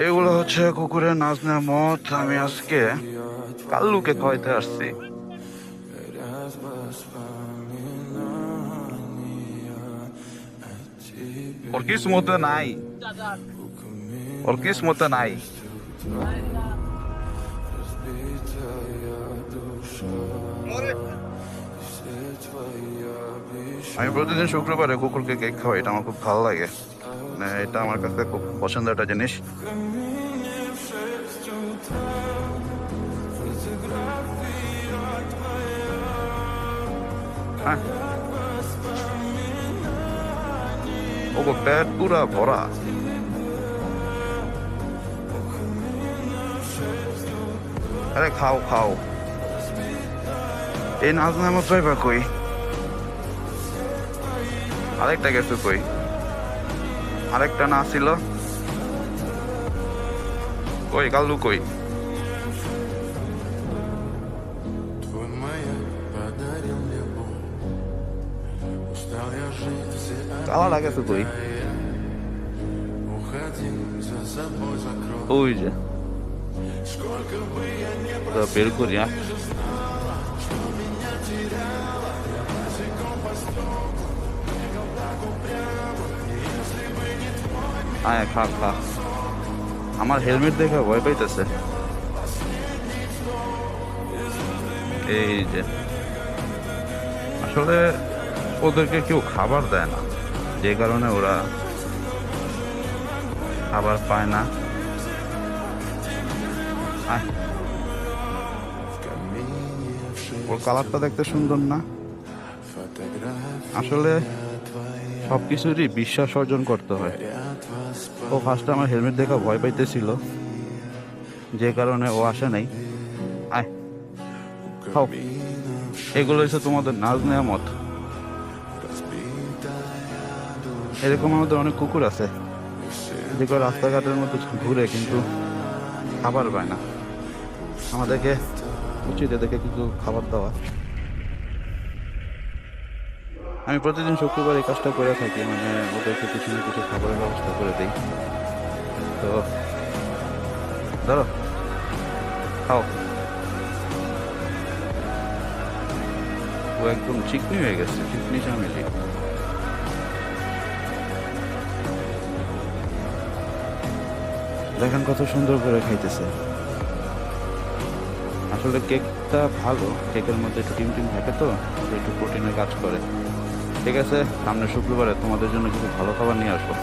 এগুলো হচ্ছে কুকুরের নাজনা মদ। আমি আজকে কাল্লুকে খাওয়াইতে আসছি। ওর কিসমতে নাই, ওর কিসমতে নাই। আমি প্রতিদিন শুক্রবারে কুকুরকে কেক খাওয়াই, এটা আমার খুব ভালো লাগে। মানে এটা আমার কাছে খুব পছন্দের একটা জিনিস। হ্যাঁ, ও পেট পুরা ভরা। আরে খাও খাও। এই নাজনা আমার ড্রাইভার কই? আরেকটা গেছে কই? আরেকটা না ছিল কই? কাল্লু কই? কালাটা গেছে কই? ওই যে বের করি। আয় খা খা। আমার হেলমেট দেখে ভয় পাইতেছে। এই যে আসলে ওদেরকে কেউ খাবার দেয় না, যে কারণে ওরা খাবার পায় না। আয়, ওর কালারটা দেখতে সুন্দর না? আসলে সবকিছুরই বিশ্বাস অর্জন করতে হয়। ও ফার্স্টে আমার হেলমেট দেখে ভয় পাইতেছিল, যে কারণে ও আসে নাই। আয় খাও। এগুলো হচ্ছে তোমাদের নাজ নেয়ামত। এরকম আমাদের অনেক কুকুর আছে যেগুলো রাস্তাঘাটের মধ্যে ঘুরে কিন্তু খাবার পায় না। আমাদেরকে উচিত এদেরকে কিন্তু খাবার দেওয়া। আমি প্রতিদিন শুক্রবার এই কাজটা করে থাকি, মানে ওদেরকে কিছু না কিছু খাবারের ব্যবস্থা করে দিই। তো ধরো, খাও। ও একদম চিকনি হয়ে গেছে, চিকনি চামেলি। দেখেন কত সুন্দর করে খাইতেছে। আসলে কেকটা ভালো, কেকের মধ্যে একটু টিম টিম থাকে, তো একটু প্রোটিনের কাজ করে। ঠিক আছে, সামনে শুক্রবারে তোমাদের জন্য কিছু ভালো খাবার নিয়ে আসবো।